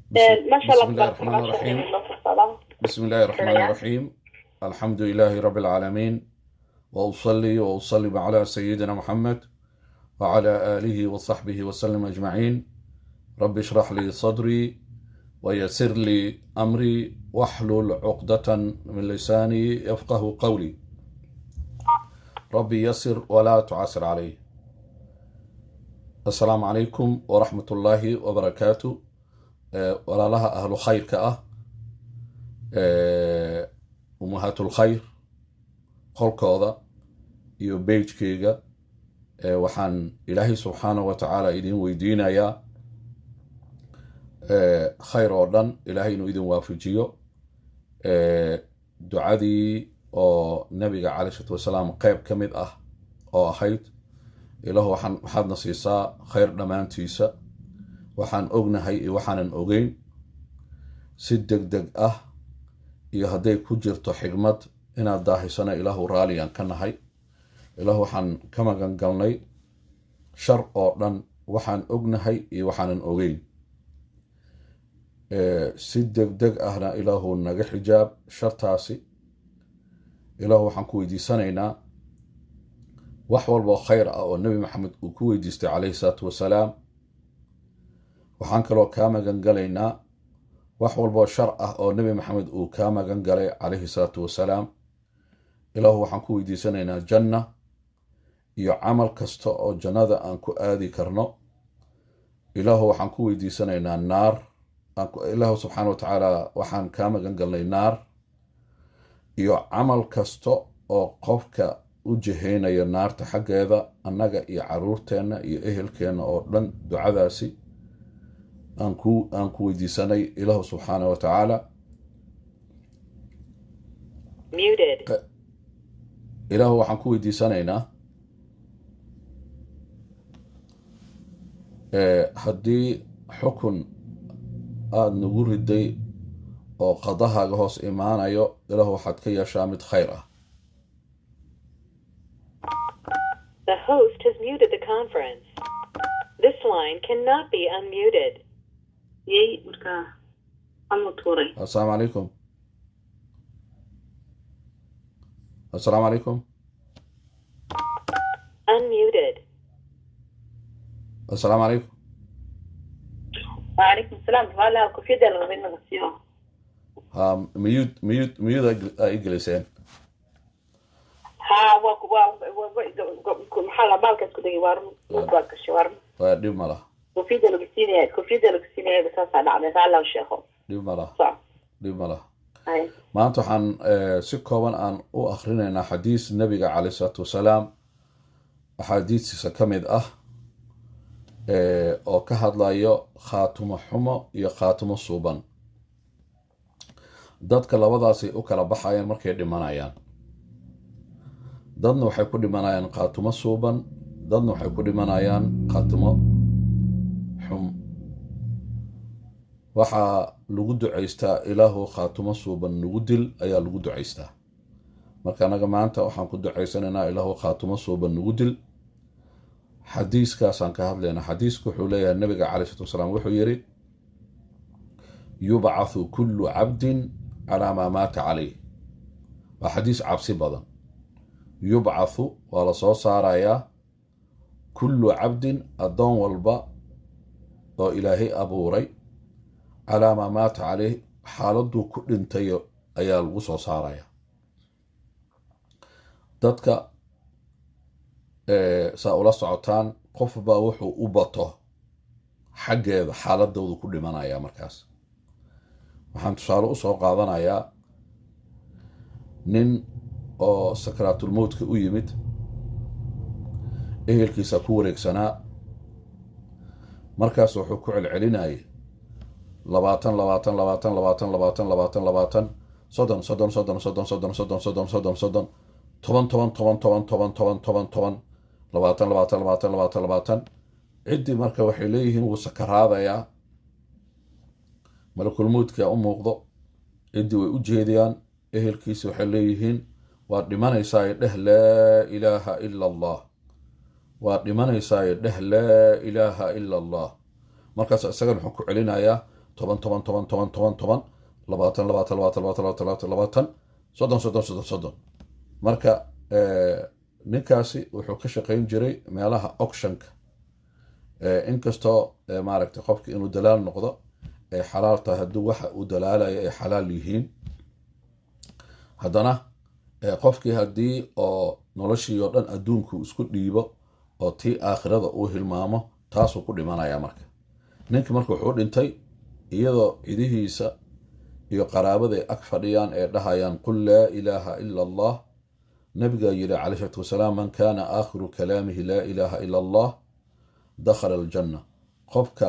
بسم الله الرحمن الرحيم. بسم الله الرحمن الرحيم. الحمد لله رب العالمين، وأصلي وأسلم على سيدنا محمد وعلى آله وصحبه وسلم أجمعين. رب اشرح لي صدري ويسر لي أمري واحلل عقدة من لساني يفقه قولي. ربي يسر ولا تعسر عليه. السلام عليكم ورحمة الله وبركاته. ولا لها أهل خير كأه أمهات الخير قل كوضا iyo beejkeyga waxaan ilaahay subxaanahu wa tacaala idin weydiinayaa khayr oo dhan ilaahay inuu idin waafajiyo. ducadii oo nabiga calayhi salaatu wasalaam qayb ka mid ah oo ahayd ilaahu waxaadna siisaa khayr dhammaantiisa, waxaan ognahay iyo waxaanan ogeyn, si degdeg ah iyo hadday ku jirto xigmad inaad daahisana ilaahu raaliyan ka nahay. ilaahu waxaan ka magan galnay shar oo dhan, waxaan ognahay iyo waxaanan ogeyn. si degdeg ahna ilaahu naga xijaab shartaasi. ilaahu waxaan ku weydiisanaynaa wax walba oo khayr ah oo nebi maxamed uu ku weydiistay calayhi salaatu wasalaam. waxaan kaloo kaa magan galaynaa wax walboo shar ah oo nebi maxamed uu kaa magan galay calayhi salaatu wasalaam. ilaahu waxaan ku weydiisanaynaa janna iyo camal kasta oo jannada aan ku aadi karno. ilaahu waxaan ku weydiisanaynaa naar. ilaahu subxaana wa tacaala waxaan kaa magan galnay naar iyo camal kasta oo qofka u jihaynaya naarta xaggeeda, annaga iyo caruurteenna iyo ehelkeenna oo dhan. ducadaasi aan ku weydiisanay ilaahu subxaana wa tacaala. ilaahu waxaan ku weydiisanaynaa haddii xukun aada nagu riday oo qadahaaga hoos imaanayo, ilaahu waxaad ka yeeshaa mid khayr ah. The host has muted the conference. This line cannot be unmuted. السلام عليكم. السلام عليكم. Unmuted. السلام عليكم. وعليكم السلام. ولا كوفيدا ربنا نسيو. ميوت إجلسين. ها محل بالك كده وارم بالك شوارم. ديب ماله. كوفيدا لوكسينيا بس على عمل على وشيخه. ديب ماله. صح. ديب ماله. أي. maanta waxaan si kooban aan u akhrinaynaa xadiis nabiga calayhi salaatu wasalaam axaadiistiisa ka mid ah oo ka hadlayo khaatumo xumo iyo khaatumo suuban. dadka labadaasay u kala baxayaan markay dhimanayaan. dadna waxay ku dhimanayaan khaatumo suuban, dadna waxay ku dhimanayaan khaatumo xum. waxaa lagu ducaystaa ilaahu khaatumo suuban nagu dil ayaa lagu ducaystaa. marka anaga maanta waxaan ku ducaysanaynaa ilaahu khaatumo suuban nagu dil. xadiiskaasaan ka hadlaynaa. xadiisku wuxuu leeyahay nabiga calayhi salaatu wasalaam wuxuu yidhi yubcathu kullu cabdin calaa maa maata calayh. waa xadiis cabsi badan. yubcathu waa la soo saarayaa kullu cabdin, addoon walba oo ilaahay abuuray, calaa maa maata caleyh, xaaladuu ku dhintayo ayaa lagu soo saaraya. dadka saa ula socotaan, qofbaa wuxuu u bato xaggeeda xaaladoodu ku dhimanaya. markaas waxaan tusaale u soo qaadanayaa nin oo sakaraatulmowtka u yimid, ehelkiisa ku wareegsanaa, markaas wuxuu ku celcelinayay 20 soddon 20 ciddii marka waxay leeyihiin wuu sakaraadayaa, malakulmowdka u muuqdo, ciddii way u jeediyaan, ehelkiisi waxay leeyihiin waad dhimanaysaa dheh laa ilaaha ila allah, waad dhimanaysaa dheh laa ilaaha ila allah. markaas isagan wuxuu ku celinayaa toban toban toban toban toban toban labaatan labaatan labaatan labaatan labaatan labaatan labaatan soddon soddon soddon soddon. marka ninkaasi wuxuu ka shaqayn jiray meelaha auctionka, inkastoo maaragtay qofki inuu dalaal noqdo ay xalaal tahay hadduu waxa uu dalaalayo ay xalaal yihiin, haddana qofkii haddii oo noloshii oo dhan adduunku isku dhiibo oo tii aakhirada uu hilmaamo taasuu ku dhimanaya. marka ninkii marka wuxuu dhintay iyadoo cidihiisa iyo qaraabaday ag fadhiyaan ee dhahayaan qul laa ilaaha ila allah. nabigaa yidhi calayhi salaatu wasalaam man kaana aakhiru kalaamihi laa ilaaha ila allah dakhala aljanna. qofka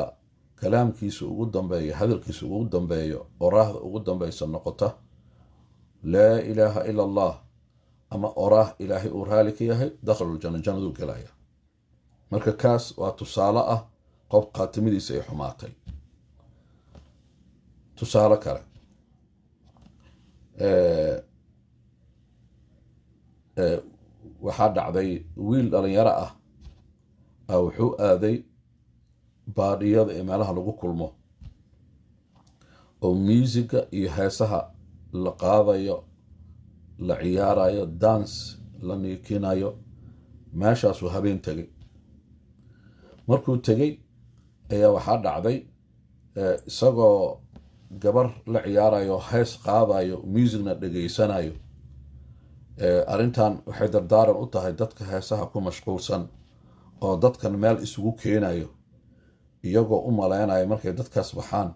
kalaamkiisa ugu dambeeyo, hadalkiisa ugu dambeeyo, oraahda ugu dambaysa noqota laa ilaaha ila allah ama oraah ilaahay uu raali ka yahay, dakhala aljanna, jannaduu gelaya. marka kaas waa tusaale ah qof khaatimadiisa ay xumaatay. tusaale kale, waxaa dhacday wiil dhalinyaro ah wuxuu aaday baadhiyada ee meelaha lagu kulmo oo miusiga iyo heesaha la qaadayo, la ciyaarayo, dans la niikinayo. meeshaasuu habeen tegay. markuu tegey ayaa waxaa dhacday isagoo gabar la ciyaarayo, hees qaadayo, musigna dhegaysanayo. arrintan waxay dardaaran u tahay dadka heesaha ku mashquulsan oo dadkan meel isugu keenayo iyagoo u maleynayo markay dadkaas baxaan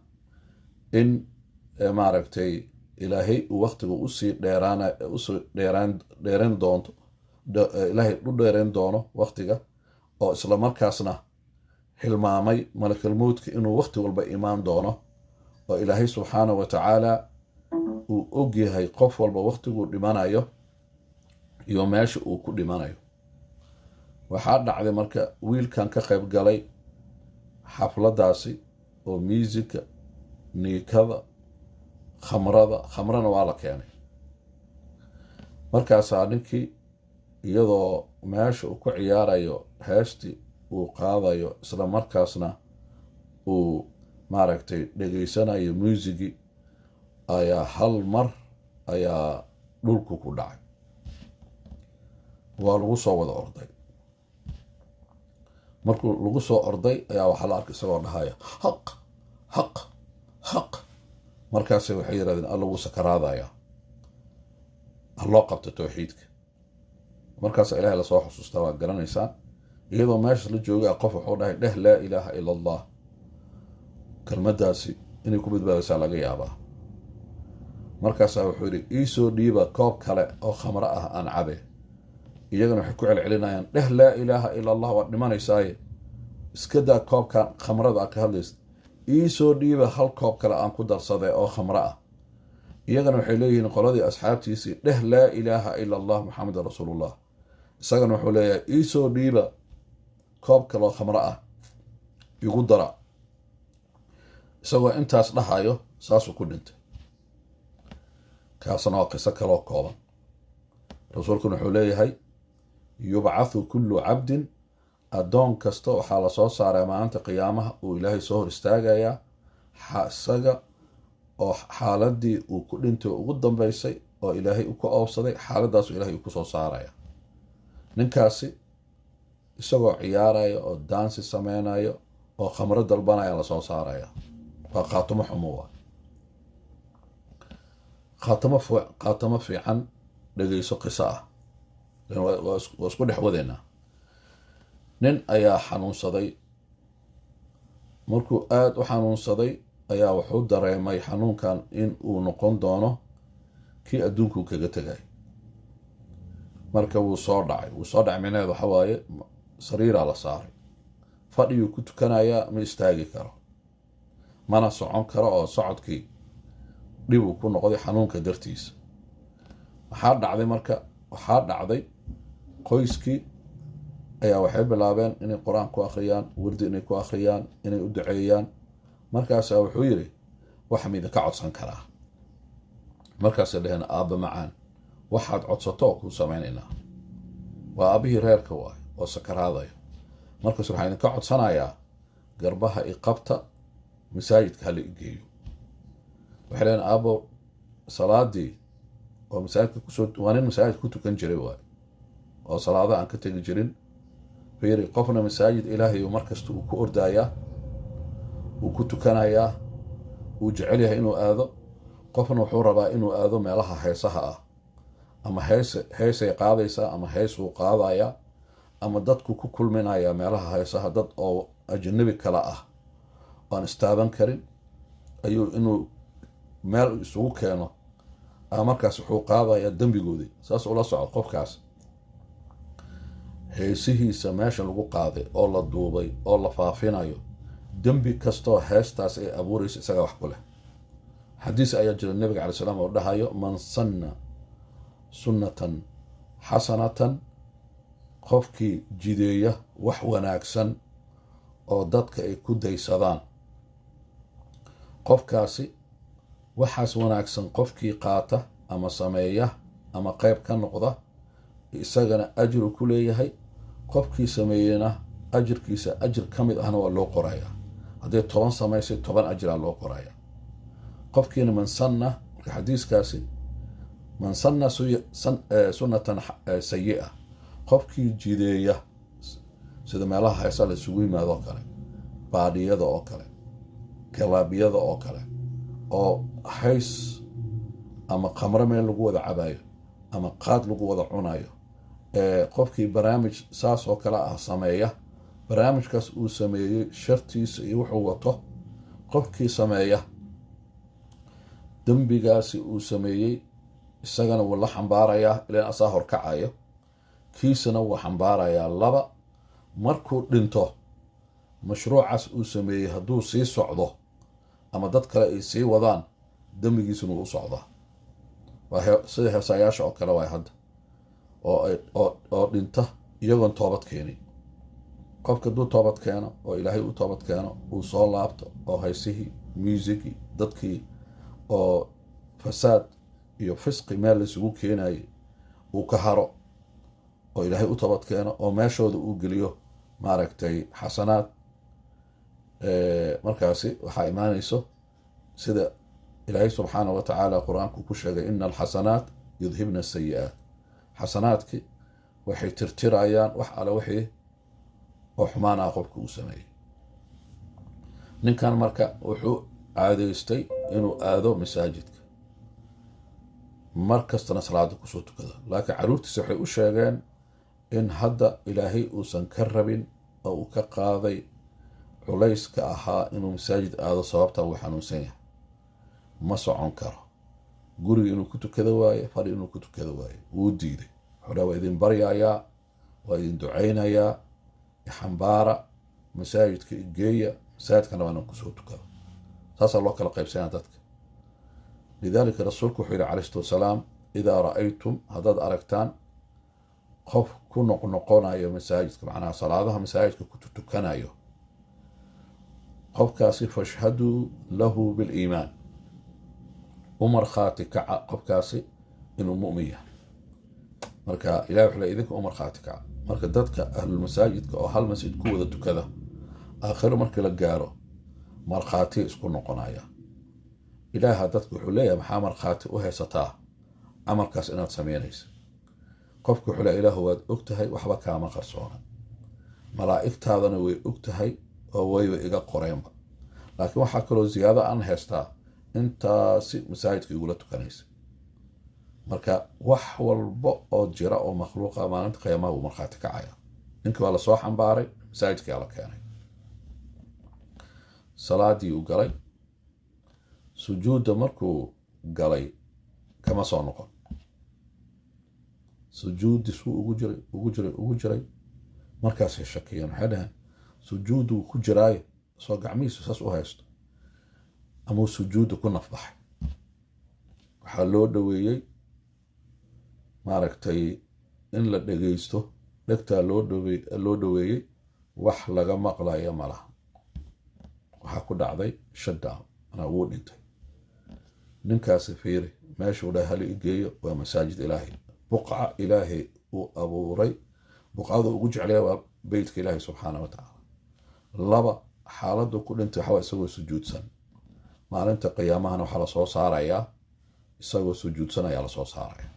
in maaragtay ilaahay uu waqtiga usii dheereen doonto, ilaahay u dheereen doono waqtiga, oo isla markaasna hilmaamay malakalmowdka inuu waqti walba imaan doono, oo ilaahay subxaanahu wa tacaala uu ogyahay qof walba waqtiguu dhimanayo iyo meesha uu ku dhimanayo. waxaa dhacday marka wiilkan ka qayb galay xafladaasi oo miisika, niikada, khamrana waa la keenay. markaasaa ninkii iyadoo meesha uu ku ciyaarayo heestii uu qaadayo, isla markaasna uu maaragtay dhegaysanayo muusigii, ayaa hal mar ayaa dhulku ku dhacay. waa lagu soo wada orday. markuu lagu soo orday ayaa waxaa la arkay isagoo dhahaya haq haq haq. markaas waxay yidhahdeen alla wuu sakaraadaya, ha loo qabto towxiidka. markaasa ilaahay lasoo xusuustaa, waa garanaysaan. iyadoo meeshas la joogaa qof wuxuu dhahay dheh laa ilaaha ila allah. kelmadaasi inay ku badbaadaysaa laga yaabaa. markaasaa wuxuu yidhi iisoo dhiiba koob kale oo khamro ah aan cabe. iyagana waxay ku celcelinayaan dheh laa ilaaha ila allah, waad dhimanaysaaye iska daa koobkan khamrada a ka hadlaysa, iisoo dhiiba hal koob kale aan ku darsade oo khamro ah. iyagana waxay leeyihiin qoladii asxaabtiisii dheh laa ilaaha ila allah muxamedan rasuulullah. isagana wuxuu leeyahay iisoo dhiiba koob kale oo khamro ah igu dara. isagoo intaas dhahayo saasuu ku dhintay. kaasna waa qiso kaloo kooban. rasuulkuna wuxuu leeyahay yubcathu kullu cabdin, addoon kasta waxaa lasoo saaray maalinta qiyaamaha uu ilaahay soo hor istaagayaa isaga oo xaaladii uu ku dhintay ugu dambeysay oo ilaahay u ku oobsaday, xaaladaasu ilaahay uu ku soo saaraya. ninkaasi isagoo ciyaaraya oo daansi sameynayo oo khamro dalbanaya lasoo saaraya. waa khaatimo xumo. waa khaatimo fiican. dhegayso qiso ah, waa isku dhex wadeynaa. nin ayaa xanuunsaday. markuu aada u xanuunsaday ayaa wuxuu dareemay xanuunkan in uu noqon doono kii adduunkuu kaga tegay. marka wuu soo dhacay micnaheed waxa waaye sariiraa la saaray. fadhiyuu ku tukanayaa, ma istaagi karo, mana socon karo, oo socodkii dhibuu ku noqday xanuunka dartiisa. waxaa dhacday qoyskii ayaa waxay bilaabeen inay qur-aan ku akhriyaan, wardi inay ku akhriyaan, inay u duceeyaan. markaasaa wuxuu yidhi waxa maidinka codsan karaa. markaasay dhaheen aabba macaan, waxaad codsato oo kuu samaynaynaa. waa aabbihii reerka waay oo sakaraadayo. markaas waxaa idinka codsanayaa garbaha iqabta, masaajidka hala igeeyo. waxay leeyihin aabo salaadii oo masaajidka waa nin masaajid ku tukan jiray waay oo salaada aan ka tegi jirin. fiiri, qofna masaajid ilaahay markasta uu ku ordaayaa, uu ku tukanayaa, uu jecel yahay inuu aado. qofna wuxuu rabaa inuu aado meelaha heesaha ah, ama heesay qaadaysaa, ama heesuu qaadayaa, ama dadku ku kulminayaa meelaha heesaha, dad oo ajnabi kale ah oan istaaban karin ayuu inuu meel isugu keeno. markaas wuxuu qaadayaa dembigoodii. saas ula socdo qofkaas heesihiisa meesha lagu qaaday oo la duubay oo la faafinayo, dembi kastoo heestaas ay abuuraysa isaga wax ku leh. xadiis ayaa jira nabiga calai salaam oo dhahayo man sanna sunnatan xasanatan, qofkii jideeya wax wanaagsan oo dadka ay ku daysadaan, qofkaasi waxaas wanaagsan qofkii qaata ama sameeya ama qayb ka noqda, isagana ajru ku leeyahay. qofkii sameeyena ajirkiisa ajir ka mid ahna waa loo qorayaa. hadday 10 samaysay 10 ajraa loo qorayaa. qofkiina man sanna, marka xadiiskaasi man sanna sunnatan sayi'a, qofkii jideeya sida meelaha heesa la isugu yimaado oo kale, baadiyada oo kale, kalaabiyada oo kale, oo hays ama khamro meel lagu wada cabayo ama qaad lagu wada cunayo, qofkii barnaamij saas oo kale ah sameeya, barnaamijkaas uu sameeyey shartiisa iyo wuxuu wato, qofkii sameeya dembigaasi uu sameeyey isagana wuu la xambaarayaa, ilaan asaa horkacayo. kiisana wuu xambaarayaa. 2, markuu dhinto mashruucaas uu sameeyey hadduu sii socdo ama dad kale ay sii wadaan, dembigiisuna wuu u socdaa. sida heesayaasha oo kale waay hadda oo dhinta iyagoon toobad keenin. qofka hadduu toobad keeno oo ilaahay u toobad keeno, uu soo laabto oo haysihii, muusigii, dadkii oo fasaad iyo fisqi meel laysugu keenayay uu ka haro, oo ilaahay u toobad keeno oo meeshooda uu geliyo maaragtay xasanaad, markaasi waxaa imaanayso sida ilaahay subxaanahu wa tacaala qur-aanku ku sheegay, ina alxasanaat yudhibna asayi'aat. xasanaadki waxay tirtirayaan wax alle wixii oo xumaan ah qofka uu sameeyey. ninkan marka wuxuu caadaystay inuu aado masaajidka, mar kastana salaada kusoo tukado. laakiin carruurtiisa waxay u sheegeen in hadda ilaahay uusan ka rabin oo uu ka qaaday culayska ahaa inuu masaajid aado, sababta uu xanuunsan yahay, ma socon karo. guriga inuu ku tukado waaye, fadhi inuu ku tukado waaye, wuu diiday. wuxuu waa idin baryayaa, waa idin ducaynayaa, ixambaara, masaajidka igeeya, masaajidkana waa inaan kusoo tukado. saasaa loo kala qaybsanaya dadka. lidaalika rasuulku wuxuu yihi calayhi salaatu wasalaam, idaa ra'aytum, haddaad aragtaan qof ku noqnoqonayo masaajidka, macnaha salaadaha masaajidka ku tukanayo, qofkaasi fashhaduu lahu biliimaan, u markhaati kaca qofkaasi inuu mu'min yahay. marka ilahi wuxuu idinka u markhaati kaca. marka dadka ahlulmasaajidka oo hal masjid ku wada tukada, aakhiro markii la gaaro markhaatiya isku noqonaya. ilaaha dadka wuxuu leeyahay maxaa markhaati u haysataa camalkaas inaad samaynaysa. qofku wuxuu leeyahay ilaahu waad og tahay, waxba kaama qarsoona, malaa'igtaadana way og tahay oo wayba iga qoreenba. laakiin waxaa kaloo ziyaado aan haystaa, intaasi masaajidka igula tukanaysa. marka wax walba oo jira oo makhluuqa maalinta qiyaamaha uu markhaati kacaya. ninkii waa lasoo xambaaray, masaajidkaa la keenay, salaadii uu galay, sujuudda markuu galay kama soo noqon. sujuudi suu ugu jiray markaasay shakiyeen. waxay dhaheen sujuudu ku jiraayo, soo gacmihiisu saas u haysto, amuu sujuudda ku nafbaxay. waxaa loo dhaweeyey maaragtay in la dhegaysto, dhegtaa loo dhaweeyey, wax laga maqlaya malaha. waxaa ku dhacday shutdown, anaa wuu dhintay. ninkaasi fiiri, meeshuu dhahay hali igeeyo waa masaajid ilaahay, buqca ilaahay uu abuuray. buqcada ugu jeclaya waa beytka ilaahay subxaana wa tacaala. 2, xaaladdu ku dhintay waxaa isagoo sujuudsan. maalinta qiyaamahana waxaa lasoo saarayaa isagoo sujuudsan ayaa lasoo saaraya.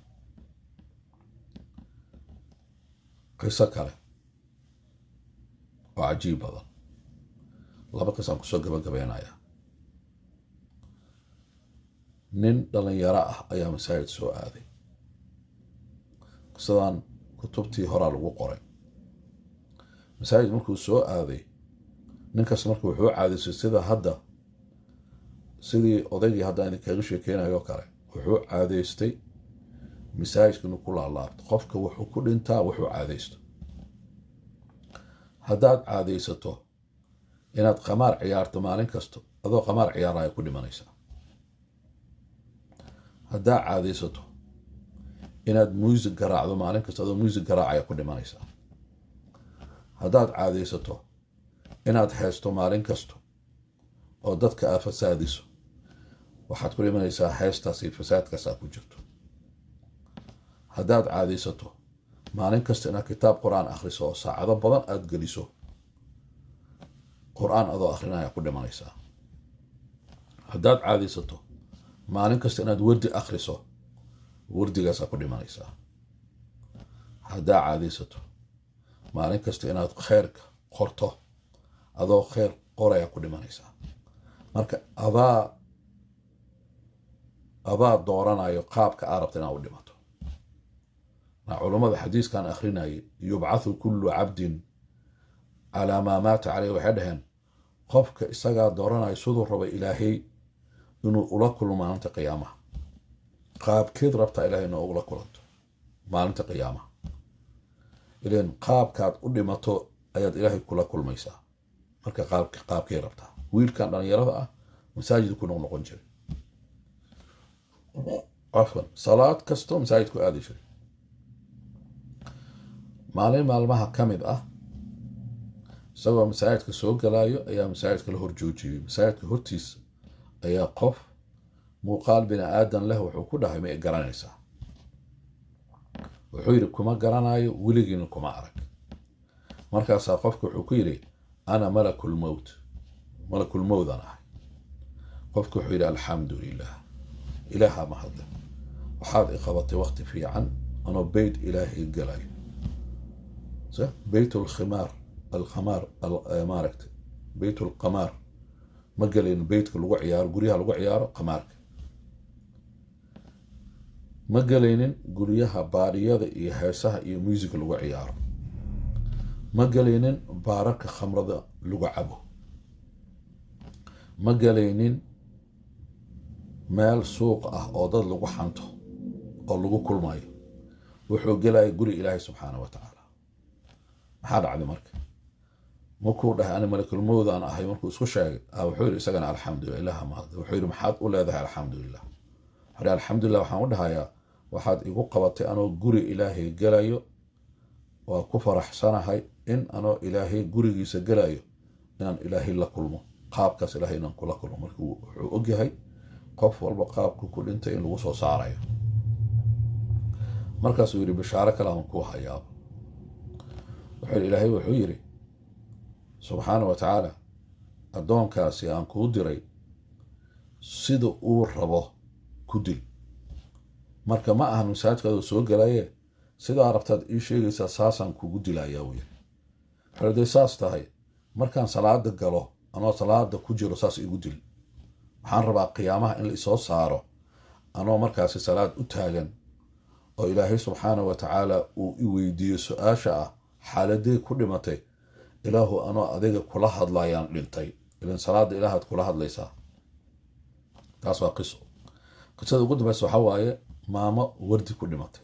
qiso kale oo cajiib badan, laba qisaan kusoo gabagabeynaya. nin dhalinyaro ah ayaa masaajid soo aaday. qisadan kutubtii horaa lagu qoray. masaajid markuu soo aaday, ninkaas marka wuxuu caadaysay sidii odaygii hadda idinkaga sheekeynayo kale, wuxuu caadaystay masaajidka inuu ku laalaabto. qofka wuxuu ku dhintaa wuxuu caadaysto. haddaad caadaysato inaad qamaar ciyaarto maalin kasto, adoo qamaar ciyaaraya ku dhimanaysaa. haddaad caadaysato inaad muusig garaacdo maalin kasta, adoo muusig garaacaya ku dhimanaysaa. haddaad caadaysato inaad heesto maalin kasto oo dadka aad fasaadiso, waxaad ku dhimanaysaa heestaas iyo fasaadkaas aad ku jirto. haddaad caadaysato maalin kasta inaad kitaab qur-aan akhriso oo saacado badan aad geliso, qur-aan adoo akhrinaya ku dhimanaysaa. haddaad caadaysato maalin kasta inaad wardi akhriso, wardigaasaa ku dhimanaysaa. haddaad caadaysato maalin kasta inaad kheyrka qorto, adoo kheyr qoraya ku dhimanaysaa. marka adaa dooranayo qaabka aa rabta inaad u dhimato. culummada xadiiskan akhrinayay, yubcathu kullu cabdin calaa maa maata caleyh, waxay dhaheen qofka isagaa dooranayo siduu raba ilaahay inuu ula kulmo maalinta qiyaamaha. qaabkeed rabtaa ilaahay inuu ula kulanto maalinta qiyaamaha. ileen qaabkaad u dhimato ayaad ilaahay kula kulmaysaa. marka qaabkay rabtaa. wiilkan dhalinyarada ah masaajid ku noqnoqon jiray. cafwan, salaad kastoo masaajid ku aadi jiray. maalin maalmaha ka mid ah, isagoo masaajidka soo galaayo ayaa masaajidka la horjoojiyey. masaajidka hortiisa ayaa qof muuqaal bini aadan leh wuxuu ku dhahay, ma i garanaysaa? wuxuu yidhi kuma garanayo, weligiina kuma arag. markaasaa qofka wuxuu ku yidhi, ana malakulmowt, malakulmowdaan ahay. qofka wuxuu yidhi, alxamdu lilah, ilaaha mahadle, waxaad i qabatay waqti fiican anoo beyt ilaahay galayo. beyt alkhamaar maaragta beyt alqamaar ma galayn. beytka lagu ciyaaro, guryaha lagu ciyaaro qamaarka ma galaynin. guryaha baariyada iyo heesaha iyo muusiga lagu ciyaaro ma galaynin. baararka khamrada lagu cabo ma galaynin. meel suuq ah oo dad lagu xanto oo lagu kulmayo. wuxuu gelaya guri ilaahay subxaana wa tacaala. maxaa dhacday marka? markuu dhahay ani malakulmowd aan ahay, markuu isku sheegay, wuxuu yidhi isagana alxamdulilah, ilaha mahad. wuxuu yidhi maxaad u leedahay alxamdulilah? wuxuu alxamdulilah waxaan u dhahayaa waxaad igu qabatay anoo guri ilaahay gelayo. waa ku faraxsanahay in anoo ilaahay gurigiisa gelayo inaan ilaahay la kulmo. qaabkaas ilaahay inaan kula kulmo. marka wuxuu ogyahay qof walba qaabku ku dhintay in lagu soo saarayo. markaasuu yidhi bishaaro kale aan ku hayaabo. ilaahay wuxuu yidhi subxaana wa tacaala, addoonkaasi aan kuu diray sida uu rabo ku dil. marka ma ahan masaajidkaadoo soo galaye, sidaa rabtaad ii sheegaysaa saasaan kugu dilayaa wy. haday saas tahay, markaan salaada galo anoo salaada ku jiro saas igu dil. waxaan rabaa qiyaamaha in la isoo saaro anoo markaasi salaad u taagan oo ilaahay subxaana wa tacaala uu i weydiiyo su-aasha ah, xaaladee ku dhimatay? ilaahu anoo adiga kula hadlayaan dhintay. ilan salaada ilaahaad kula hadlaysaa. taas waa qiso. qisada ugu dambaysa waxaa waaye maamo wardi ku dhimatay.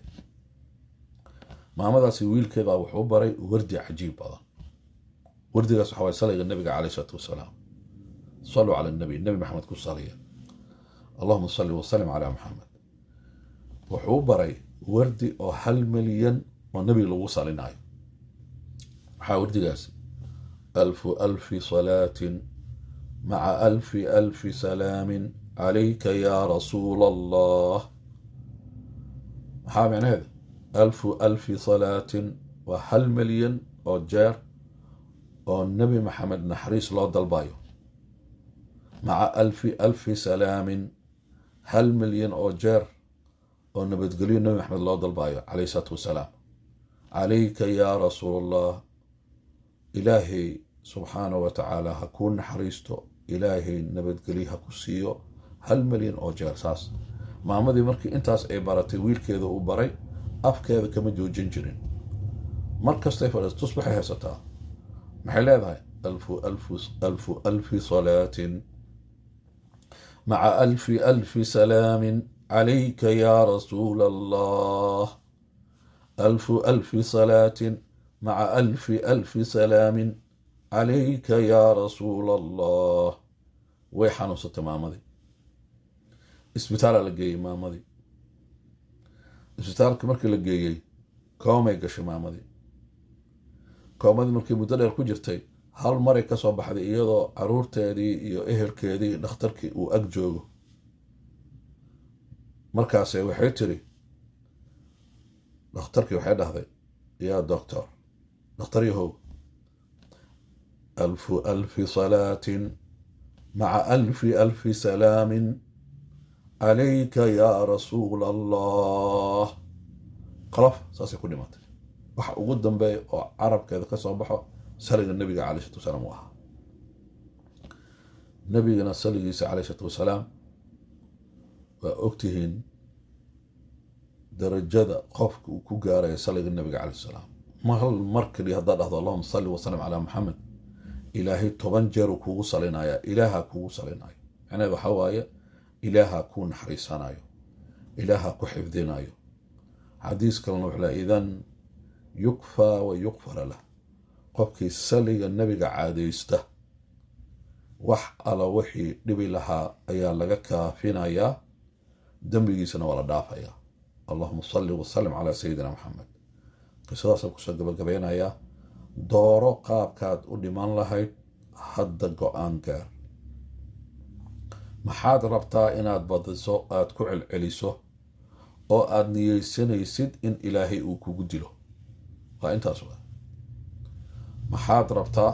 maamadaasi wiilkeeda wuxuu baray wardi cajiib badan. wardigaas waxaa waaye salayga nabiga caleyh salaatu wasalaam. saluu cala nabi, nabi maxamed ku saliya. allahuma salli wasalim calaa maxamed. wuxuu baray wardi oo 1 milyan oo nabiga lagu salinayo. waxaa wardigaasi 1000 salaatin maca 1000 salaamin calayka yaa rasuula allah. maxaa micnaheeda? 1000 salaatin waa 1 milyan oo jeer oo nebi maxamed naxariis loo dalbayo maca alfi salaamin 1,000,000 oo jeer oo nabadgelyo nebi maxamed loo dalbayo calayhi salaatu wasalaam calayka yaa rasuulallah ilaahay subxaana wa tacaala ha kuu naxariisto ilaahay nabadgelyo ha ku siiyo 1,000,000 oo jeer saas maamadii markii intaas ay baratay wiilkeeda uu baray afkeeda kama joojin jirin mar kastay fadhiisto tusbaxay haysataa maxay leedahay alfu salaatin maca alfi salaamin calayka yaa rasuula allah alfi salaatin maca alfi salaamin calayka yaa rasuula allah way xanuunsatay maamadii isbitaalaa la geeyey maamadii isbitaalka markii la geeyey koomay gashay maamadii markii muddo dheer ku jirtay hal maray ka soo baxday iyadoo caruurteedii iyo ehelkeedii dhakhtarkii uu ag joogo markaase waxay tiri dhakhtarkii waxay dhahday yaa doctor dhakhtar yahow alfi salaatin maca alfi salaamin calayka yaa rasuula allah qalaf saasay ku dhimatay waxa ugu dambeeya oo carabkeeda ka soo baxo saliga nabiga calayhi salaatu wasalaam uu ahaa nabigana saligiisa calayhi salaatu wasalaam waa ogtihiin darajada qofka uu ku gaaraya saliga nabiga calayhi salaam hal mar kaliya haddaad dhahdo allahuma salli wasalam calaa maxamed ilaahay 10 jeer uu kugu salinayaa ilaaha kugu salinayo macnaheedu waxaa waaye ilaaha kuu naxariisanayo ilaaha ku xifdinayo xadiis kalena wuxuu leeyahay idan yukfaa wa yukfara lah qofkii saliga nabiga caadaysta wax alla wixii dhibi lahaa ayaa laga kaafinayaa dembigiisana waa la dhaafayaa allahuma salli wasalim calaa sayidina maxamed qisadaasaan kusoo gabagabeynayaa dooro qaabkaad u dhiman lahayd hadda go-aan gaar maxaad rabtaa inaad badiso aad ku celceliso oo aad niyeysanaysid in ilaahay uu kugu dilo waa intaas waa maxaad rabtaa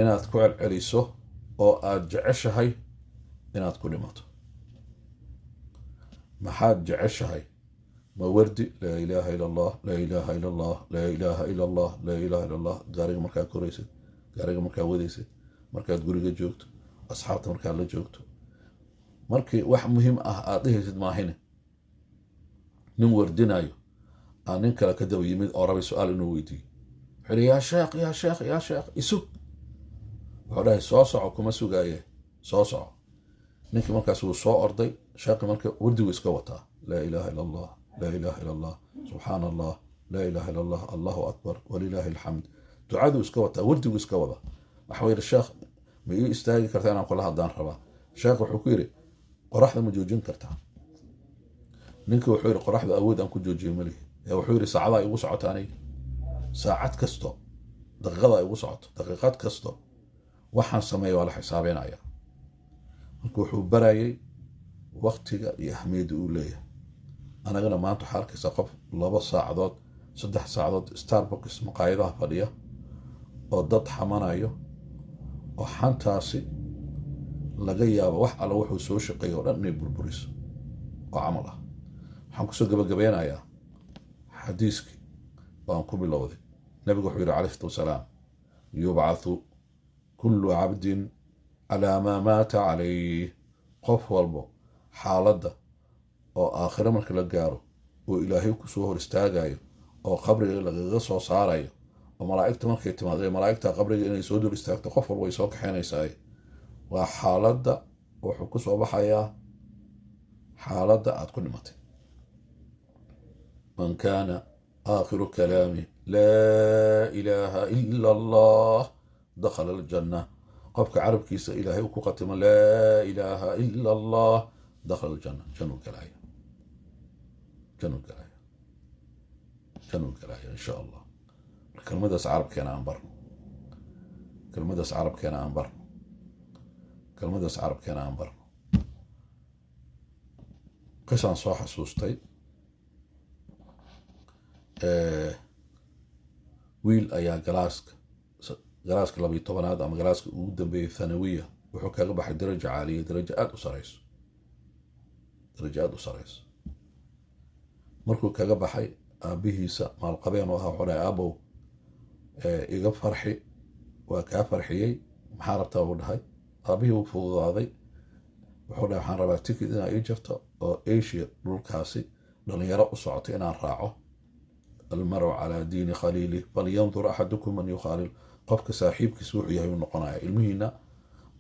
inaad ku celceliso oo aad jeceshahay inaad ku dhimato maxaad jeceshahay ma wardi laa ilaaha ila allah laa ilaaha ila allah laa ilaaha ila allah laa ilaaha ila allah gaariga markaad koraysid gaariga markaad wadaysid markaad guriga joogto asxaabta markaad la joogto markii wax muhiim ah aad dhehaysid maahine nin wardinayo aan nin kale ka daba yimid oo rabay su-aal inuu weydiiyo wuxuu yidhi yaa sheekh isug wuxuu dhahay soo soco kuma sugaaye soo soco ninkii markaas wuu soo orday sheekhi marka wardigu iska wataa laa ilaaha ila allah laa ilaaha ila allah subxaana allah laa ilaaha ila allah allahu akbar walilaahi alxamd ducaduu iska wataa wardigu iska wada waxuu yidhi sheekh ma ii istaagi kartaa inaan kula hadlaan rabaa sheekh wuxuu ku yidhi qoraxda ma joojin kartaa ninkii wuxuu yidhi qoraxda awood aan ku joojiyo malihi wuxuu yidhi saacadaa igu socota aniga saacad kasto daqiiqadaa igu socoto daqiiqad kasto waxaan sameeya waa la xisaabeynaya marka wuxuu barayay waktiga iyo ahmiyadda uu leeyahay anagana maanta waxaa arkaysa qof 2 saacadood 3 saacadood starbucks maqaayadaha fadhiya oo dad xamanayo oo xantaasi laga yaabo wax alla wuxuu soo shaqeeyo oo dhan inay burburiso oo camal ah waxaan kusoo gabagabeynayaa xadiiskii waan ku bilowday nabigu wuxuu yidhi calayhi salaatu wasalaam yubcathu kullu cabdin calaa maa maata calayh qof walbo xaaladda oo aakhiro marka la gaaro oo ilaahay kusoo hor istaagayo oo qabriga lagaga soo saarayo oo malaa'igta markay timaado malaa'igta qabriga inay soo dul istaagto qof walba way soo kaxaynaysaa waa xaaladda wuxuu ku soo baxayaa xaaladda aad ku dhimatay man kaana aakhiru kalaami laa ilaaha ila allah dakhala aljanna qofka carabkiisa ilaahay u ku qatimo laa ilaaha ila allah dakhala aljanna jannuu galaya insha allah kelmadaas carabkeena aan barno qisaan soo xasuustay wiil ayaa galaaska galaaska 12aad ama galaaska ugu dambeeyay thanawiya wuxuu kaga baxay darajo caaliya, darajo aad u sareyso. markuu kaga baxay aabihiisa maalqabeen oo ahaa wuxuu dhahay aabow iga farxi, waa kaa farxiyey, maxaa rabtaa buu dhahay. aabihii wuu fududaaday, wuxuu dhahay waxaan rabaa tikid inaa ii jirto oo Asia dhulkaasi dhalinyaro u socoto inaan raaco. almaru calaa diini khaliili falyandur axadukum man yukhaalil. qofka saaxiibkiisa wuxuu yahay uu noqonaya. ilmihiina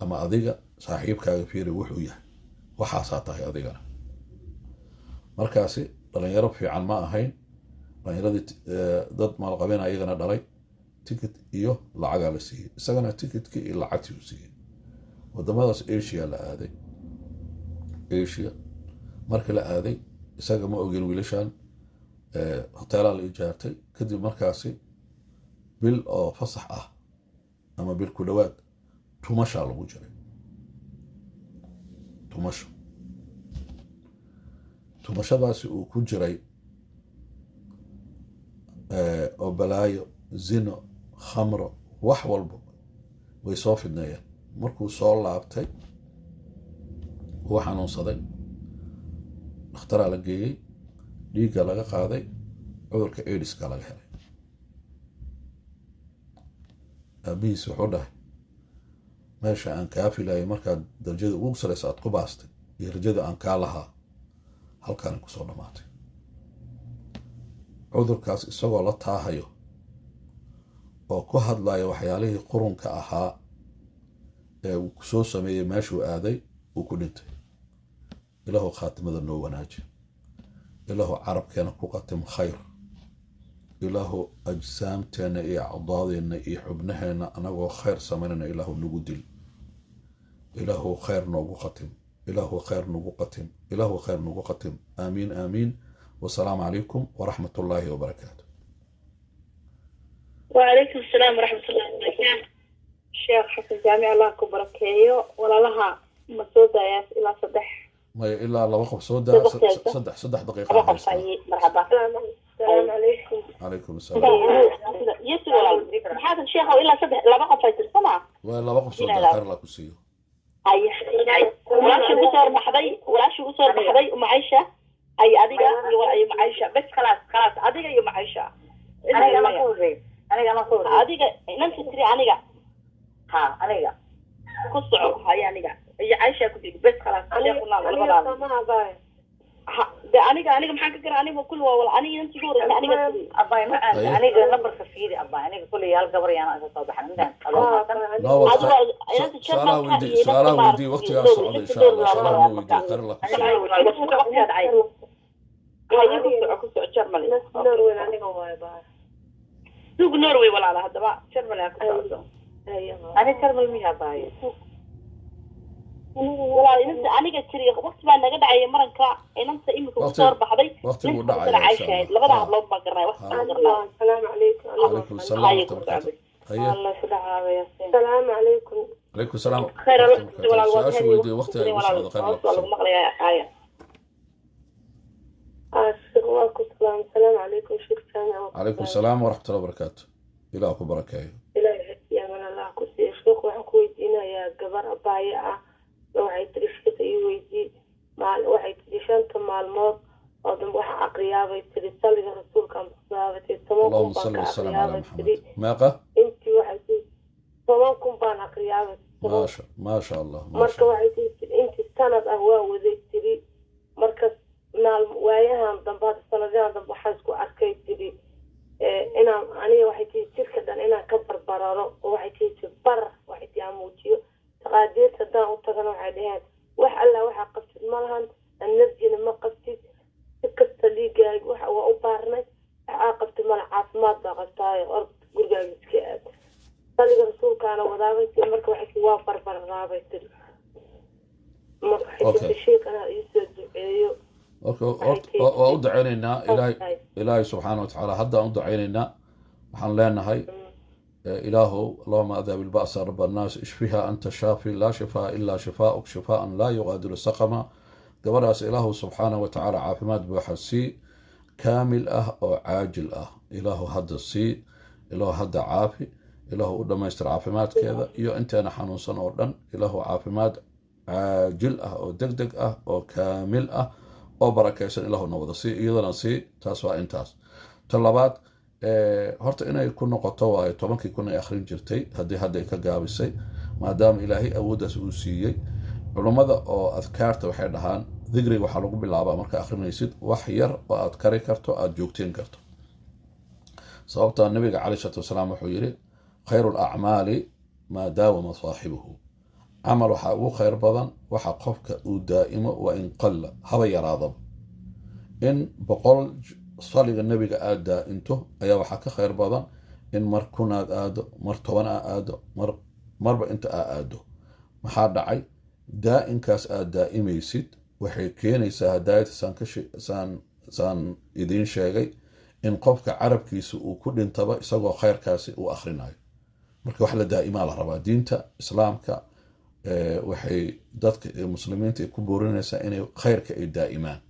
ama adiga saaxiibkaaga fiiri wuxuu yahay, waxaasaa tahay adigana. markaasi dhalinyaro fiican ma ahayn, dhalinyaradii dad maalqabeen ayagana dhalay. tikid iyo lacagaa la siiyey, isagana tikidkii iyo lacagtii u siiyey. wadamadaas Asia la aaday. Asia markii la aaday isaga ma ogeen wiilashan, hoteelaa la ijaartay. kadib markaasi bil oo fasax ah ama bil ku dhawaad tumashaa lagu jiray. tumashadaasi uu ku jiray oo balaayo, zino, khamro, wax walba way soo fidneeyeen. markuu soo laabtay wuu xanuunsaday, dhakhtaraa la geeyey, dhiigga laga qaaday, cudurka aidiska laga helay. aabihiis wuxuu dhahay meesha aan kaa filayay markaad darajada ugu sareysa aad ku baastay iyo rajada aan kaa lahaa halkaani kusoo dhammaatay. cudurkaas isagoo la taahayo oo ku hadlaya waxyaalihii qurunka ahaa ee uu soo sameeyey meeshuu aaday uu ku dhintay. ilaahu khaatimada noo wanaaji, ilaahu carabkeena ku qatim khayr, ilaahu ajsaamteena iyo acdaadeena iyo xubnaheena anagoo khayr samaynayna ilaahu nagu dil, ilaahu khayr noogu qatim, ilaahu khayr nagu qatim, ilaahu khayr nagu qatim. aamiin aamiin. wasalaamu calaykum waraxmat ullaahi wabarakaatu. وعليكم السلام ورحمة الله وبركاته. الشيخ حسن جامع الله كبركيو ولا لها مسودة ياس إلى صدح. ما إلا لو وقف سودا صدح دقيقة. مرحبا. السلام عليكم. عليكم السلام. يسوع هذا الشيخ إلا صدح لا وقف فايتر سمع. ولا وقف سودا خير لك وسيو. أي ولا شو بصير محضي ولا شو بصير محضي ومعيشة أي أديقة أي معيشة بس خلاص أديقة أي معيشة. أنا ما أقول أديقة نمشي تري أنيقة. ها أنيقة. كسر هاي أنيقة. هي عايشة كتير بس خلاص. أنيقة ما باي. ده أنيقة محاكي كرا أنيقة كله ولا أنيقة أنت جورة أنيقة. أباي ما أنيقة نبر خفيري أباي أنيقة كل يال قبري أنا أصابح عندنا. سؤال ودي وقت يا سعود إن شاء الله. سؤال ودي خير لك. هاي كسر جرمالي. نروي أنيقة واي باي. سوق نروي ولا على هذا بقى جرمالي كسر. أنا جرمال ميها باي. والله إنت أنا قلت لي وقت ما نقدر عي مرنكا إنت إمك وصار بحضي وقت الوداع عايشة لقد عبلون بقرنا وقت السلام عليكم. عليكم السلام ورحمة الله. الله يسلمك يا سيدي. السلام عليكم. عليكم السلام. خير الوقت ولا الوقت. ودي وقت ولا السلام عليكم شكرا. عليكم السلام ورحمة الله وبركاته. إلهكم بركة. إلهي يا من الله كسي شوق وحكوي دينا يا جبر أبايع waxay tirishada ii weydii waxay tiri shanta maalmood oo dhan wax aqriyaabay tiri saliga rasuulka amsaabatay اللهم صل وسلم على محمد. ماقة؟ intii waxay tiri 10,000 baan aqriyaabay. ما شاء الله. marka waxay tiri intii sanad ah waa waday tiri marka waayahan dambe sanadahan dambe waxaan isku arkay tiri inaan aniga waxay tiri jirka dhan inaan ka barbararo oo waxay tiri bar waxay tiri amuujiyo قادرت دان وتغنوا عليها وح الله وح قصد مالهن النرجين ما قصدت كست لي جاي وح وأبارنا عاقبت مال عاصمات ضغطاي أرض جرجال سكات طلق الرسول كان وضابط مرك وحكي وافر برغابة ما حكيت الشيء كان يسد أيوه. أوكي وأدعينا إلهي سبحانه وتعالى هذا أدعينا وحن لنا هاي إلهه اللهم أذهب البأس رب الناس اشفها أنت الشافي لا شفاء إلا شفاءك شفاء لا يغادر سقما. قبل إلهه سبحانه وتعالى عافمات بوحسي كامل أو عاجل إلهه هذا السي إلهه هذا عافي ilaahu u dhammaystir caafimaadkeeda iyo inteena xanuunsan oo dhan ilaahu caafimaad caajil ah oo deg deg ah oo kaamil ah oo barakaysan ilaahu na wada sii iyadana sii taas waa intaas ta labaad horta inay ku noqoto waayo 10 kun ay akhrin jirtay haddii hadda ay ka gaabisay maadaama ilaahay awooddaas uu siiyey culummada oo adkaarta waxay dhahaan digriga waxaa lagu bilaabaa marka akhrinaysid wax yar oo aad kari karto aad joogteen karto sababta nabiga calayhi salaatu wasalaam wuxuu yidhi khayru alacmaali maa daawama saaxibuhu camal waxaa ugu khayr badan waxa qofka uu daa'imo wa in qalla haba yaraadaba in 100 صليغ النبي آدا انتو ايا وحا كخير بضان ان مر كناد آدو مر طوانا آدو مر انت آدو محاد دعي دا انكاس آدا إميسيد وحي كينيسا هداية سان إدين شاقي ان قفك عرب كيسو وكل انتبا يساقو خير كاسي وآخرين مركا وحلا دائما لربا دينتا إسلامك وحي دادك المسلمين تكبورينيسا اني خيرك اي دائما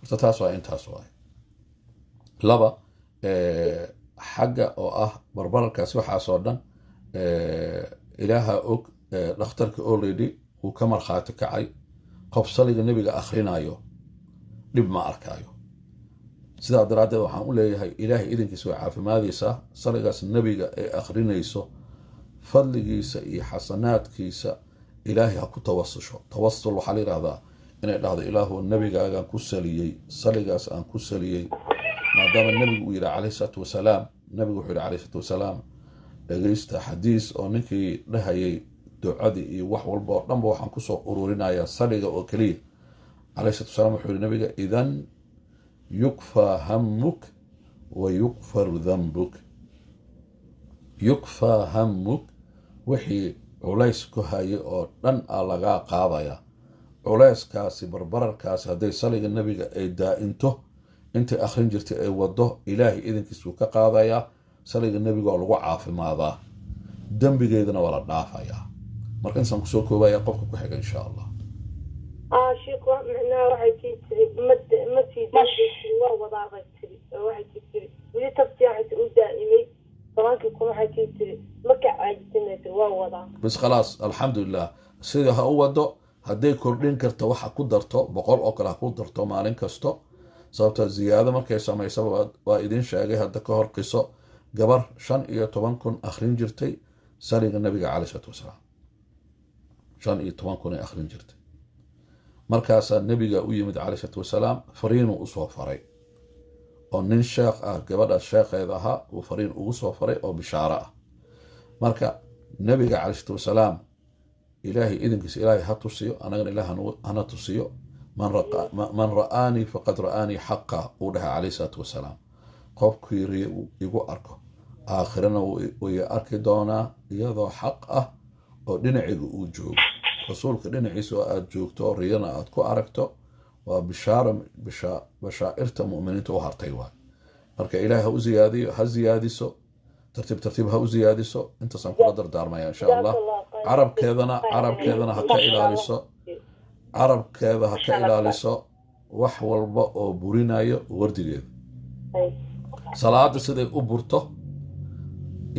ارتتاسوا انتاسوا laba xagga oo ah barbaralkaasi waxaasoo dhan ilaaha og dhakhtarka already uu ka markhaati kacay qof saliga nebiga akhrinayo dhib ma arkaayo sidaa daraaddeed waxaan u leeyahay ilaahay idinkiisa way caafimaadaysaa saligaas nebiga ee akhrinayso fadligiisa iyo xasanaadkiisa ilaahay ha ku tawasusho tawasul waxaa la yidhahdaa inay dhahdo ilaahu nebigaagaan ku saliyey saligaas aan ku saliyey maadaama nabigu uu yidhi calayhi salaatu wasalaam nabigu wuxuu yidhi calayhi salaatu wasalaam dhegaysta xadiis oo ninkii dhahayay ducadii iyo wax walba oo dhanba waxaan kusoo ururinayaa saliga oo keliya calayhi salaatu wasalaam wuxuu yidhi nabiga idan yukfaa hammuk wa yukfaru dhanbuk yukfaa hammuk wixii culays ku hayay oo dhan aa lagaa qaadaya culayskaasi barbararkaasi hadday saliga nabiga ay daa'into intay akhrin jirtay ay wado ilaahay idinkiisuu ka qaadayaa saliga nebiga oo lagu caafimaadaa dembigeedana waa la dhaafayaa marka intaan kusoo koobaya qofka ku xiga insha allah sheekh macnaha waxay tii tiri ma sii daayay waa wadaaqay tiri waxay tii tiri weli tabtiyaxay u daa'imay 10 kun waxay tii tiri marka caajisnaysa waa wadaa bas khalaas alxamdulillah sida ha u wado hadday kordhin karto waxa ku darto 100 oo kale ha ku darto maalin kasto sababta ziyaado markay samaysaba waa idin sheegay hadda ka hor qiso gabar 15 kun akhrin jirtay saliga nabiga calayhi salaatu wasalaam 15 kun ay akhrin jirtay markaasaa nabiga u yimid calayhi salaatu wasalaam fariin uu usoo faray oo nin sheekh ah gabadha sheekheeda ahaa uu fariin ugu soo faray oo bishaaro ah marka nabiga calayhi salaatu wasalaam ilaahay idinkiisa ilaahay ha tusiyo anagana ilaahay hana tusiyo من رآني فقد رآني حقا ودها عليه الصلاة والسلام قف كيري يقو أركو آخرنا ويأركي دونا يضو حقه ودنعي وجوب رسولك دنعي سواء جوب تورينا أتكو أركتو وبشارة بشائرة مؤمنين توهر تيوان مركا إلهي هزيادي سو ترتيب هزيادي سو انت سنكو لدر دار ما إن شاء الله عرب كذنا هكا إلالي سو carabkeeda ha ka ilaaliso wax walba oo burinayo wardigeeda salaada siday u burto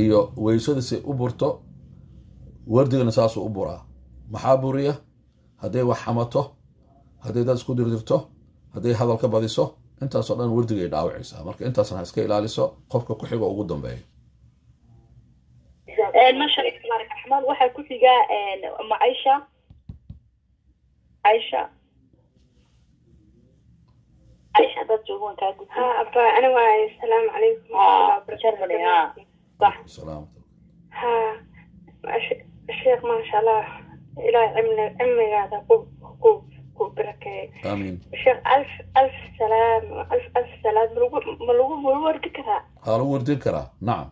iyo weysada siday u burto wardigana saasuu u buraa maxaa buriya hadday wax xamato hadday dad isku dirdirto hadday hadal ka badiso intaasoo dhan wardigay dhaawacaysaa marka intaasna ha iska ilaaliso qofka ku xiga ugu dambeeya masha Allah raxmaan waxaa ku xiga Aisha dad joogan ka gudub abba ana waa assalaamu calaykum صح السلام sheekh ma sha Allah ilaahay cimrigaada ku barakay آمين sheekh alf salaam ma lagu wardi karaa ها لو وردين كرا نعم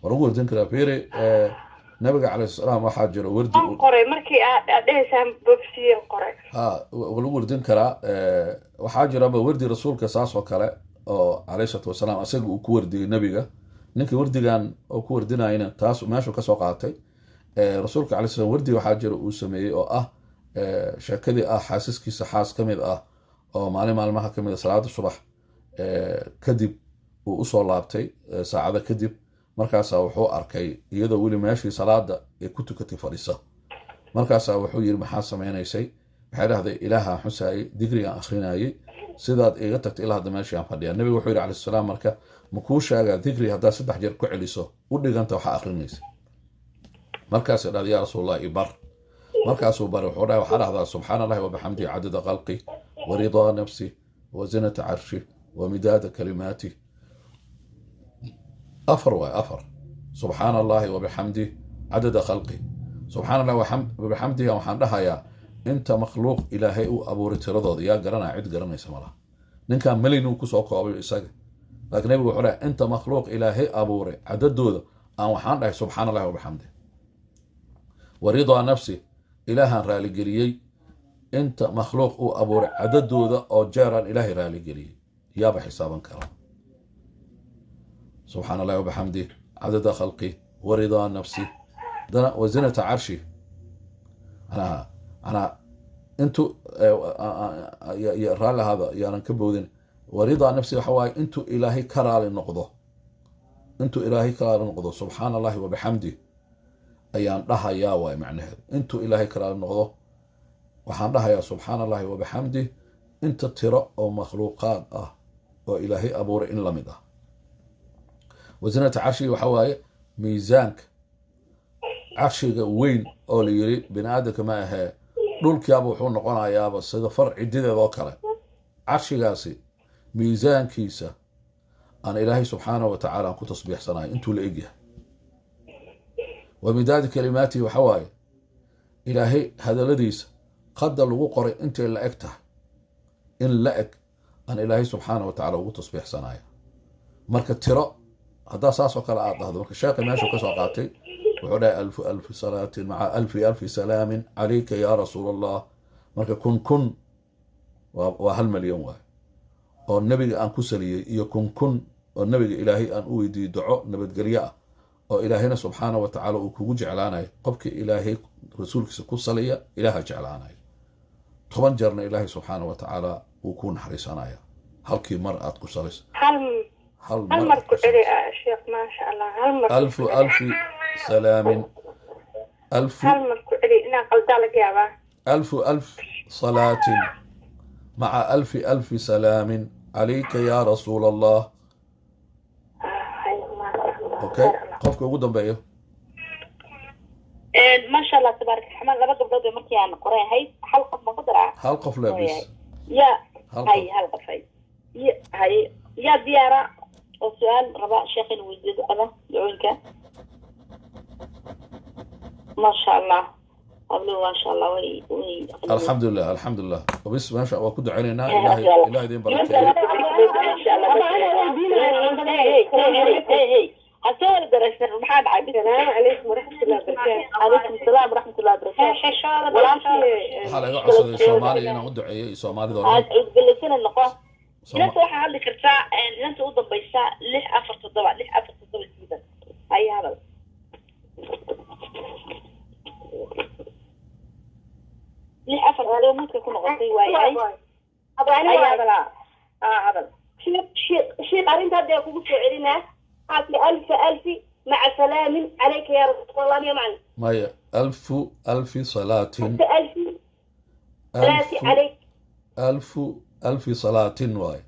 ولو وردين كرا فيري nabiga calayhi salaam waxaa jira wardi qoray markii aad dheesaan bobsiin qoray lagu wardin karaa waxaa jira wardi rasuulka saas oo kale oo calayhi salaatu wasalaam asaga uu ku wardiyay nabiga ninka wardigan oo ku wardinayna taas meeshu ka soo qaatay rasuulka calayhi salaam wardi waxaa jira uu sameeyay oo ah sheekadii ah xaasaskiisa xaas ka mid ah oo maalmaha ka mid ah salaada subax kadib uu usoo laabtay saacada kadib markaasaa wuxuu arkay iyadoo weli meeshii salaada ee ku tukatay fadhisa. markaasaa wuxuu yidhi maxaa samaynaysay? waxay dhahday ilaahaan xusaayey, digrigaan akhrinayey, sidaad iga tagtay ilaa hadda meeshii aan fadhiyaa. nabiga wuxuu yidhi calayhi salaam marka ma kuu sheegaa digri haddaad 3 jeer ku celiso u dhiganta waxaa akhrinaysa? markaasay dhahday yaa rasuulallah ibar. markaasuu bari wuxuu dhahay waxaa dhahdaa subxaana allahi wabixamdihi cadada khalqi waridaa nafsi wazinata carshi wamidaada kalimaati. 4 waay 4. subxaana allahi wabixamdihi cadada khalqi. subxaana allahi wabixamdihi waxaan dhahayaa inta makhluuq ilaahay uu abuuray tiradooda. yaa garanaya? cid garanaysa malaha. ninkaan melinuu kusoo koobay isaga, laakiin nabigu wuxuu dhahay inta makhluuq ilaahay abuuray cadadooda aan waxaan dhahay subxaana allahi wabixamdihi. waridaa nafsi ilaahaan raaligeliyey inta makhluuq uu abuuray cadadooda oo jeeraan ilaahay raaligeliyey. yaaba xisaaban kara. subxaana allahi wabixamdih cadada khalqi waridaa nafsi wazinata carshi. anaa intuu raalli ahaada yaanan ka boodin. waridaa nafsi waxa waaye intuu ilaahay ka raali noqdo, intuu ilaahay ka raali noqdo subxaana allahi wabixamdih ayaan dhahayaa waay macnaheedu. intuu ilaahay ka raali noqdo waxaan dhahayaa subxaana allahi wabixamdih inta tiro oo makhluuqaad ah oo ilaahay abuuray in la mid ah. wasinata carshigi waxa waaye miisaanka carshiga weyn oo la yiri bini aadamka ma ahee dhulkiiaba wuxuu noqonayaaba sida far cidideed oo kale. carshigaasi miisaankiisa aan ilaahay subxaanahu wa tacaala aan ku tasbiixsanayo intuu la egyahay. wamidaadi kalimaatihi waxa waaye ilaahay hadaladiisa qadda lagu qoray intay la eg tahay in la eg aan ilaahay subxaanahu wa tacaala ugu tasbiixsanaya. marka tiro haddaa saas oo kale aad dhahdo, marka sheekhi meeshuu ka soo qaatay wuxuu dhahay 1000 salaatin maca 1000 salaamin calayka yaa rasuul allah. marka kun waa 1 milyan waay oo nebiga aan ku saliyey, iyo kun oo nebiga ilaahay aan u weydiiyey duco nabadgelyo ah oo ilaahayna subxaanahu wa tacaala uu kugu jeclaanayo. qofkii ilaahay rasuulkiisa ku saliya ilaaha jeclaanayo. 10 jeerna ilaahay subxaanahu wa tacaala uu ku naxariisanaya halkii mar aad ku salayso. هل مر كعلي شيخ ما شاء الله. هل مر 1000 سلام 1000 هل مر كعلي إنا قلت يا با 1000 صلاة مع 1000 سلام عليك يا رسول الله. اوكي قفك ugu dambeeyo. ما شاء الله تبارك الرحمن. لما قبل مركي أنا قرأ هاي حلقة ما قدرة. حلقة لابس. يا هاي حلقة هاي يا ديارة. وسؤال رباء شيخين وزيد أنا دعونك. ما شاء الله قبله ما شاء الله وي الحمد لله الحمد لله. وبس ما شاء الله كنت علينا إلهي دين بركة. إن شاء الله. هسول درسنا محمد عبد. السلام عليكم ورحمة الله وبركاته. عليكم السلام ورحمة الله وبركاته. ولا حالة عصر الصومالي أنا أدعي صومالي ذولي. جلسنا النقاش. inanta waxaa hadli kartaa inanta u dambaysaa 647 sidan hay hadal 647 mudka ku noqotay waayay hay hadal hadal شيخ أنت هذا يقول سعرنا عطي 1000 مع سلام عليك يا رسول الله يا معلم. ما هي 1000 صلاة 1000 عليك 1000 صلاة واي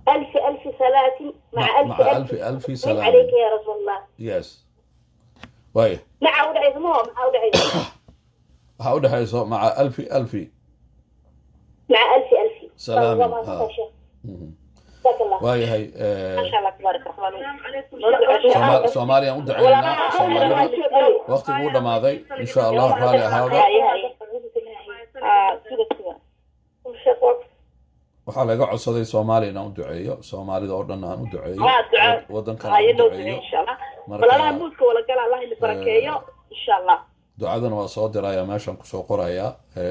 1000 صلاة مع 1000 سلام عليك يا رسول الله. يس واي مع ودعي مع ودعي هودعي مع 1000 مع 1000 سلام. واي هاي ما شاء الله تبارك الرحمن. سوماليا ودعينا سوماليا وقت قوله ماضي إن شاء الله رالي هذا waxaa laga codsaday Soomaaliya inaan u duceeyo, Soomaalida oo dhan aan u duceeyo, wadankan aan u duceeyo. Marka muudka wala gal Allah in barakeeyo insha Allah. ducadana waa soo dirayaa meeshan ku soo qorayaa,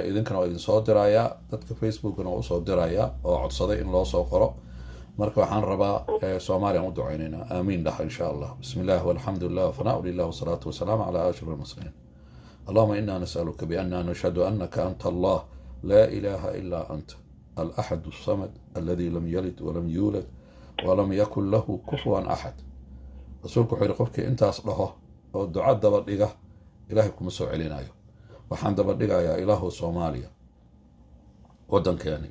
idinkana waa idin soo dirayaa, dadka Facebookna waa soo dirayaa oo codsaday in loo soo qoro. marka waxaan rabaa Soomaaliya aan u duceynayna. aamiin dhax insha Allah. bismillah walhamdulillah wa fana'u lillahi wa salatu wa salam ala ashrafil mursalin. اللهم إنا نسألك بأننا نشهد أنك أنت الله لا إله إلا أنت الأحد الصمد الذي لم يلد ولم يولد ولم يكن له كفوا أحد. rasuulku wuxuu yidhi qofkii intaas dhaho oo duca daba dhiga ilaahay kuma soo celinayo. waxaan daba dhigayaa ilaahu soomaaliya waddankeeni,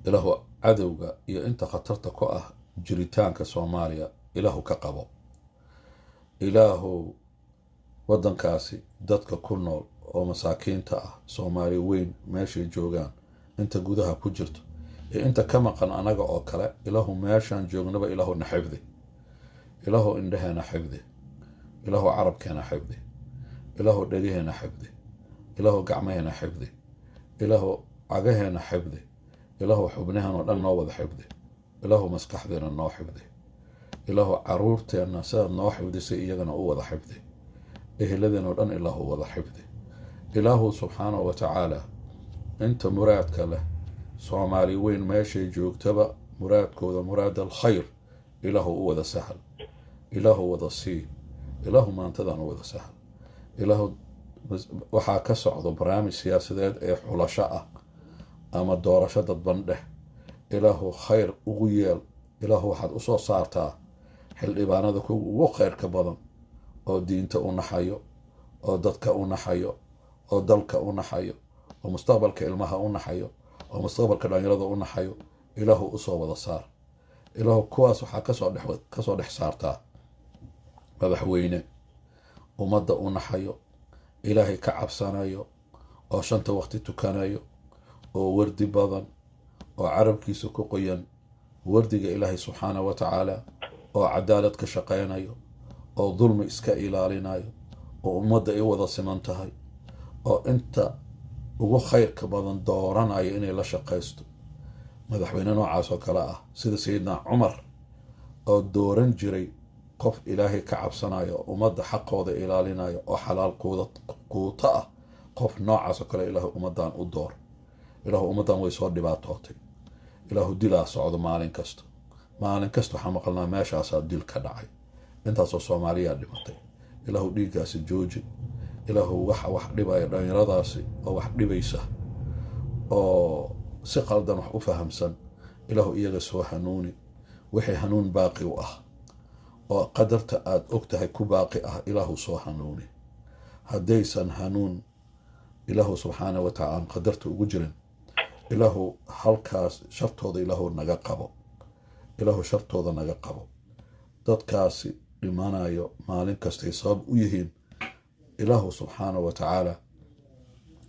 ilaahu cadowga iyo inta khatarta ku ah jiritaanka soomaaliya ilaahu ka qabo. ilaahu waddankaasi dadka ku nool oo masaakiinta ah, soomaali weyn meeshay joogaan, inta gudaha ku jirto iyo inta ka maqan anaga oo kale, ilaahu meeshaan joognaba ilaahu na xifdi. ilaahu indhaheena xifdi, ilaahu carabkeena xifdi, ilaahu dhegiheena xifdi, ilaahu gacmaheena xifdi, ilaahu cagaheena xifdi, ilaahu xubnaheena oo dhan noo wada xifdi, ilaahu maskaxdeena noo xifdi, ilaahu caruurteenna sidaad noo xifdisay iyagana u wada xifdi, eheladeena oo dhan ilaahu wada xifdi. ilaahu subxaanahu wa tacaala inta muraadka leh soomaali weyn meeshay joogtaba muraadkooda muraad alkhayr ilaahu u wada sahal, ilaahu wada sii, ilaahu maantadan u wada sahal. ilaahu waxaa ka socdo barnaamij siyaasadeed ee xulasho ah ama doorasho dadban dheh, ilaahu khayr ugu yeel. ilaahu waxaad u soo saartaa xildhibaanada kuwa ugu khayrka badan oo diinta u naxayo, oo dadka u naxayo, oo dalka u naxayo, oo mustaqbalka ilmaha u naxayo, oo mustaqbalka dhalinyarada u naxayo. ilaahu usoo wada saar. ilaahu kuwaas waxaa kasoo dhex saartaa madaxweyne ummadda u naxayo, ilaahay ka cabsanayo, oo 5 waqti tukanayo, oo wardi badan, oo carabkiisa ku qoyan wardiga ilaahay subxaanahu wa tacaala, oo cadaalad ka shaqaynayo, oo dulmi iska ilaalinayo, oo ummadda ay wada siman tahay, oo inta ugu khayrka badan dooranayo inay la shaqaysto. madaxweyne noocaas oo kale ah sida sayidna cumar oo dooran jiray qof ilaahay ka cabsanayo, ummadda xaqooda ilaalinayo, oo xalaal quuto ah. qof noocaas oo kale ilaahu ummaddan u door. ilaahu ummaddan way soo dhibaatootay. ilaahu dilaa socdo maalin kasta waxaan maqalnaa meeshaasaa dil ka dhacay, intaasoo soomaaliyaa dhimatay. ilaahu dhiiggaasi jooji. ilaahu wax dhibaya dhalinyaradaasi oo wax dhibaysa oo si qaldan wax u fahamsan, ilaahu iyaga soo hanuuni. wixii hanuun baaqi u ah oo qadarta aad og tahay ku baaqi ah, ilaahu soo hanuuni. haddaysan hanuun ilaahu subxaanahu wa tacaala qadarta ugu jirin, ilaahu halkaas shartooda ilaahu naga qabo. ilaahu shartooda naga qabo. dadkaasi dhimanayo maalin kastay sabab u yihiin. ilaahu subxaanahu wa tacaala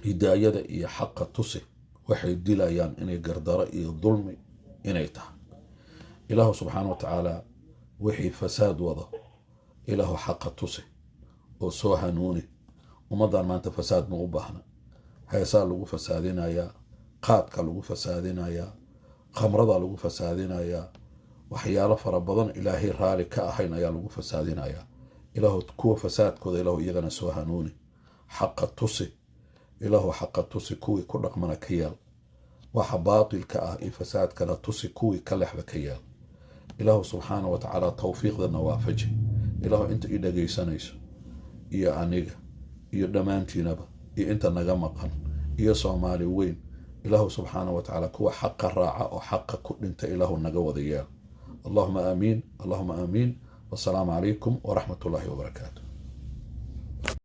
hidaayada iyo xaqa tusi. waxay dilayaan inay gardaro iyo dulmi inay tahay. ilaahu subxaanahu wa tacaala wixii fasaad wado ilaahu xaqa tusi oo soo hanuuni. ummaddan maanta fasaad ma u baahna. heesaa lagu fasaadinayaa, qaadka lagu fasaadinayaa, khamrada lagu fasaadinayaa, waxyaalo fara badan ilaahay raali ka ahayn ayaa lagu fasaadinayaa. ilaahu kuwa fasaadkooda ilaahu iyagana soo hanuuni. xaqa tusi. ilaahu xaqa tusi, kuwii ku dhaqmana ka yeel. waxa baatilka ah iyo fasaadkana tusi, kuwii ka lexda ka yeel. ilaahu subxaanahu wa tacaala tawfiiqdana waafaji. ilaahu inta ii dhagaysanayso iyo aniga iyo dhammaantiinaba iyo inta naga maqan iyo soomaali weyn, ilaahu subxaanahu wa tacaala kuwa xaqa raaca oo xaqa ku dhinta ilaahu naga wada yeel. allahuma aamiin, allahuma aamiin. wasalaamu calaykum waraxmat ullaahi wabarakaatu.